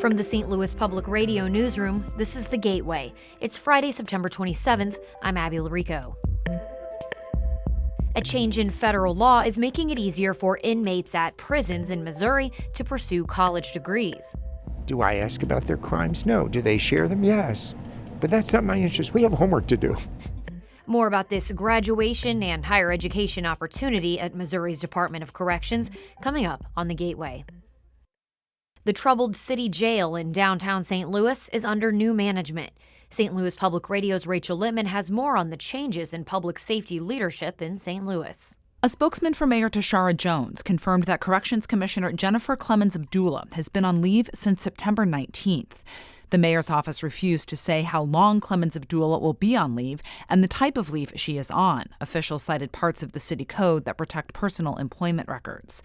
From the St. Louis Public Radio newsroom, this is The Gateway. It's Friday, September 27th. I'm Abby Larico. A change in federal law is making it easier for inmates at prisons in Missouri to pursue college degrees. Do I ask about their crimes? No. Do they share them? Yes. But that's not my interest. We have homework to do. More about this graduation and higher education opportunity at Missouri's Department of Corrections coming up on The Gateway. The troubled city jail in downtown St. Louis is under new management. St. Louis Public Radio's Rachel Littman has more on the changes in public safety leadership in St. Louis. A spokesman for Mayor Tashara Jones confirmed that Corrections Commissioner Jennifer Clemens Abdullah has been on leave since September 19th. The mayor's office refused to say how long Clemens Abdullah will be on leave and the type of leave she is on. Officials cited parts of the city code that protect personal employment records.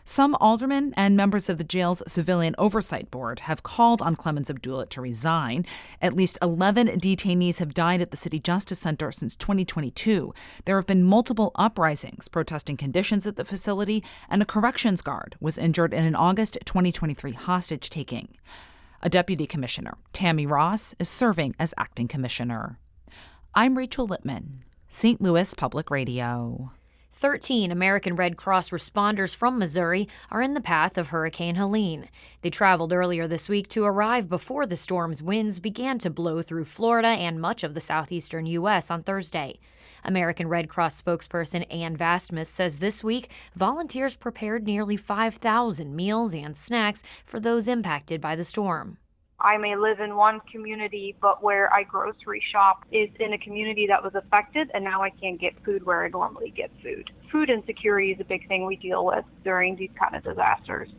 Some aldermen and members of the jail's Civilian Oversight Board have called on Clemens Abdullah to resign. At least 11 detainees have died at the City Justice Center since 2022. There have been multiple uprisings protesting conditions at the facility, and a corrections guard was injured in an August 2023 hostage-taking. A deputy commissioner, Tammy Ross, is serving as acting commissioner. I'm Rachel Littman, St. Louis Public Radio. 13 American Red Cross responders from Missouri are in the path of Hurricane Helene. They traveled earlier this week to arrive before the storm's winds began to blow through Florida and much of the southeastern U.S. on Thursday. American Red Cross spokesperson Ann Vastmus says this week volunteers prepared nearly 5,000 meals and snacks for those impacted by the storm. I may live in one community, but where I grocery shop is in a community that was affected, and now I can't get food where I normally get food. Food insecurity is a big thing we deal with during these kind of disasters.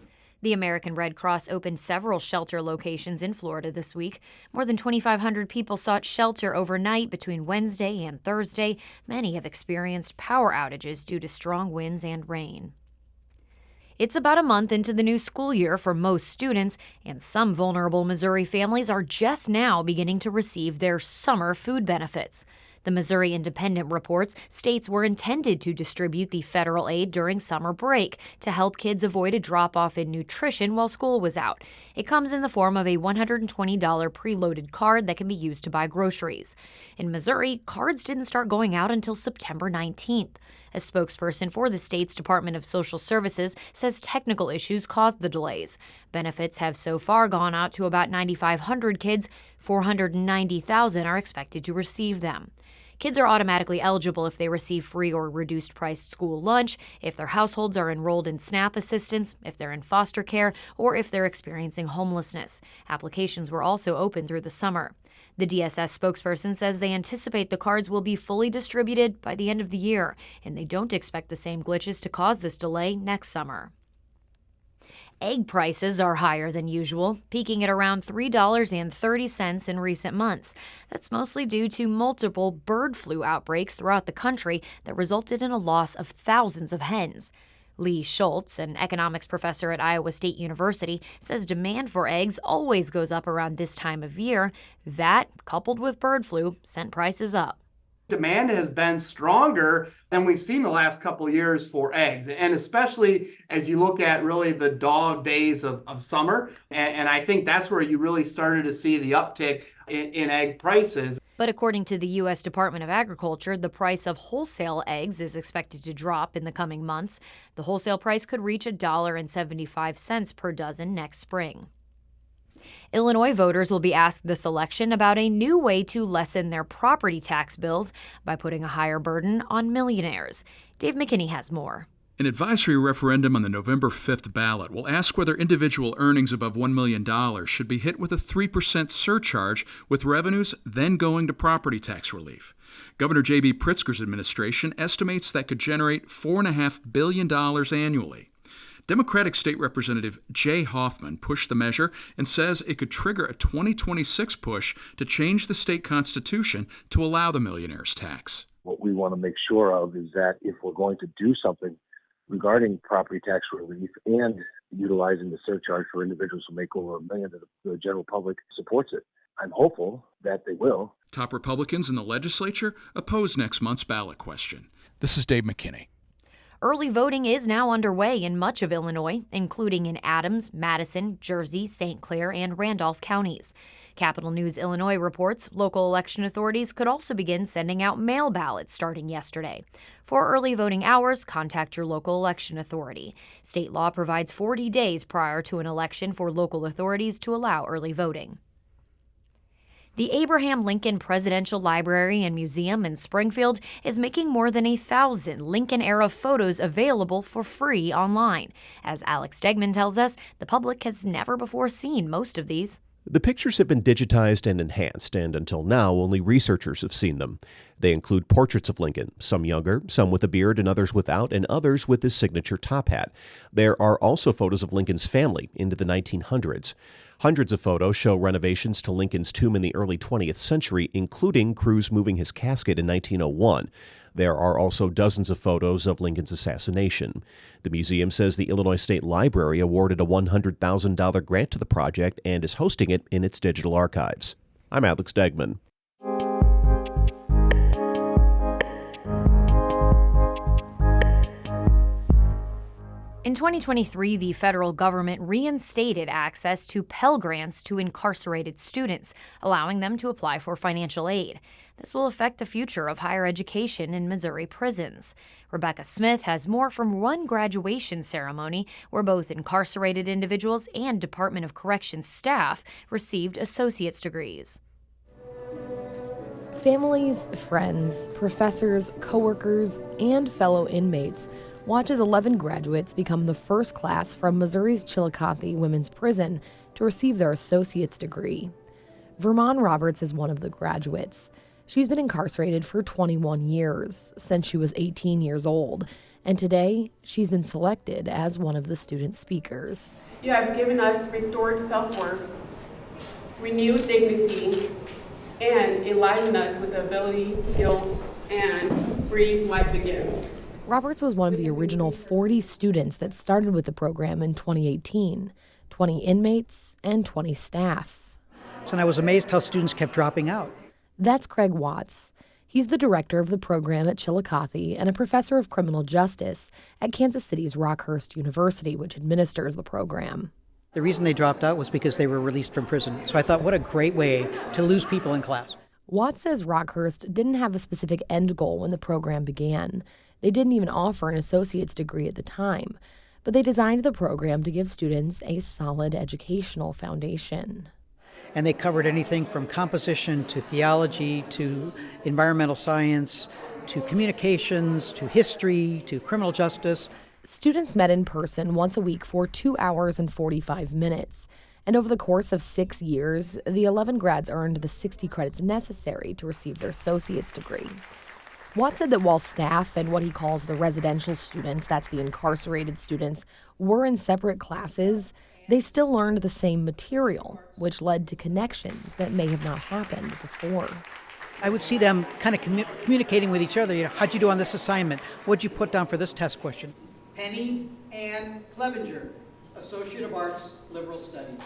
The American Red Cross opened several shelter locations in Florida this week. More than 2,500 people sought shelter overnight between Wednesday and Thursday. Many have experienced power outages due to strong winds and rain. It's about a month into the new school year for most students, and some vulnerable Missouri families are just now beginning to receive their summer food benefits. The Missouri Independent reports states were intended to distribute the federal aid during summer break to help kids avoid a drop-off in nutrition while school was out. It comes in the form of a $120 preloaded card that can be used to buy groceries. In Missouri, cards didn't start going out until September 19th. A spokesperson for the state's Department of Social Services says technical issues caused the delays. Benefits have so far gone out to about 9,500 kids. 490,000 are expected to receive them. Kids are automatically eligible if they receive free or reduced-priced school lunch, if their households are enrolled in SNAP assistance, if they're in foster care, or if they're experiencing homelessness. Applications were also open through the summer. The DSS spokesperson says they anticipate the cards will be fully distributed by the end of the year, and they don't expect the same glitches to cause this delay next summer. Egg prices are higher than usual, peaking at around $3.30 in recent months. That's mostly due to multiple bird flu outbreaks throughout the country that resulted in a loss of thousands of hens. Lee Schultz, an economics professor at Iowa State University, says demand for eggs always goes up around this time of year. That, coupled with bird flu, sent prices up. Demand has been stronger than we've seen the last couple of years for eggs, and especially as you look at really the dog days of summer. And I think that's where you really started to see the uptick in egg prices. But according to the U.S. Department of Agriculture, the price of wholesale eggs is expected to drop in the coming months. The wholesale price could reach $1.75 per dozen next spring. Illinois voters will be asked this election about a new way to lessen their property tax bills by putting a higher burden on millionaires. Dave McKinney has more. An advisory referendum on the November 5th ballot will ask whether individual earnings above $1 million should be hit with a 3% surcharge, with revenues then going to property tax relief. Governor J.B. Pritzker's administration estimates that could generate $4.5 billion annually. Democratic State Representative Jay Hoffman pushed the measure and says it could trigger a 2026 push to change the state constitution to allow the millionaire's tax. What we want to make sure of is that if we're going to do something regarding property tax relief and utilizing the surcharge for individuals who make over $1 million, the general public supports it. I'm hopeful that they will. Top Republicans in the legislature oppose next month's ballot question. This is Dave McKinney. Early voting is now underway in much of Illinois, including in Adams, Madison, Jersey, St. Clair, and Randolph counties. Capital News Illinois reports local election authorities could also begin sending out mail ballots starting yesterday. For early voting hours, contact your local election authority. State law provides 40 days prior to an election for local authorities to allow early voting. The Abraham Lincoln Presidential Library and Museum in Springfield is making more than 1,000 Lincoln-era photos available for free online. As Alex Stegman tells us, the public has never before seen most of these. The pictures have been digitized and enhanced, and until now, only researchers have seen them. They include portraits of Lincoln, some younger, some with a beard and others without, and others with his signature top hat. There are also photos of Lincoln's family into the 1900s. Hundreds of photos show renovations to Lincoln's tomb in the early 20th century, including crews moving his casket in 1901. There are also dozens of photos of Lincoln's assassination. The museum says the Illinois State Library awarded a $100,000 grant to the project and is hosting it in its digital archives. I'm Alex Stegman. In 2023, the federal government reinstated access to Pell grants to incarcerated students, allowing them to apply for financial aid. This will affect the future of higher education in Missouri prisons. Rebecca Smith has more from one graduation ceremony where both incarcerated individuals and Department of Corrections staff received associate's degrees. Families, friends, professors, coworkers, and fellow inmates watch as 11 graduates become the first class from Missouri's Chillicothe Women's Prison to receive their associate's degree. Vermon Roberts is one of the graduates. She's been incarcerated for 21 years, since she was 18 years old, and today she's been selected as one of the student speakers. You have given us restored self-worth, renewed dignity, and enlivened us with the ability to heal and breathe life again. Roberts was one of the original 40 students that started with the program in 2018, 20 inmates and 20 staff. And I was amazed how students kept dropping out. That's Craig Watts. He's the director of the program at Chillicothe and a professor of criminal justice at Kansas City's Rockhurst University, which administers the program. The reason they dropped out was because they were released from prison. So I thought, what a great way to lose people in class. Watts says Rockhurst didn't have a specific end goal when the program began. They didn't even offer an associate's degree at the time, but they designed the program to give students a solid educational foundation. And they covered anything from composition to theology to environmental science to communications to history to criminal justice. Students met in person once a week for 2 hours and 45 minutes. And over the course of 6 years, the 11 grads earned the 60 credits necessary to receive their associate's degree. Watts said that while staff and what he calls the residential students, that's the incarcerated students, were in separate classes, they still learned the same material, which led to connections that may have not happened before. I would see them kind of communicating with each other. How'd you do on this assignment? What'd you put down for this test question? Penny Ann Clevenger, Associate of Arts, Liberal Studies.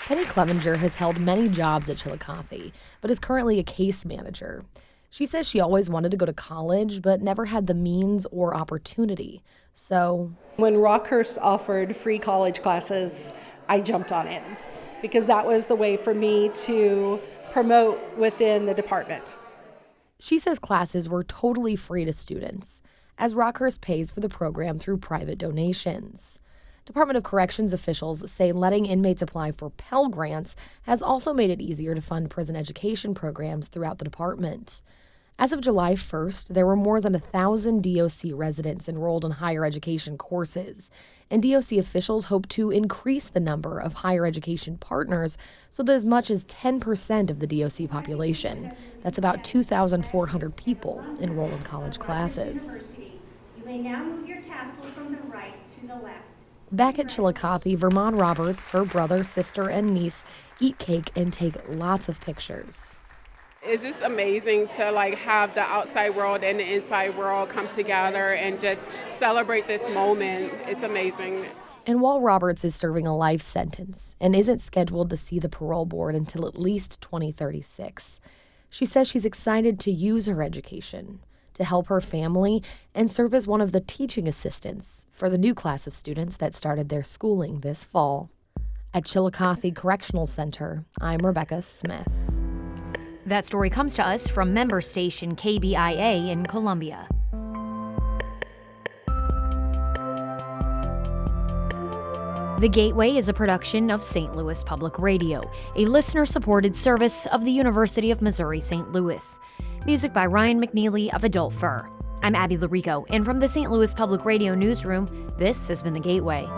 Penny Clevenger has held many jobs at Chillicothe, but is currently a case manager. She says she always wanted to go to college, but never had the means or opportunity. So when Rockhurst offered free college classes, I jumped on it because that was the way for me to promote within the department. She says classes were totally free to students, as Rockhurst pays for the program through private donations. Department of Corrections officials say letting inmates apply for Pell grants has also made it easier to fund prison education programs throughout the department. As of July 1st, there were more than 1,000 DOC residents enrolled in higher education courses, and DOC officials hope to increase the number of higher education partners so that as much as 10% of the DOC population, that's about 2,400 people, enroll in college classes. You may now move your tassel from the right to the left. Back at Chillicothe, Vermon Roberts, her brother, sister, and niece eat cake and take lots of pictures. It's just amazing to have the outside world and the inside world come together and just celebrate this moment. It's amazing. And while Roberts is serving a life sentence and isn't scheduled to see the parole board until at least 2036, she says she's excited to use her education to help her family and serve as one of the teaching assistants for the new class of students that started their schooling this fall. At Chillicothe Correctional Center, I'm Rebecca Smith. That story comes to us from member station KBIA in Columbia. The Gateway is a production of St. Louis Public Radio, a listener-supported service of the University of Missouri-St. Louis. Music by Ryan McNeely of Adult Fur. I'm Abby Larico, and from the St. Louis Public Radio newsroom, this has been The Gateway.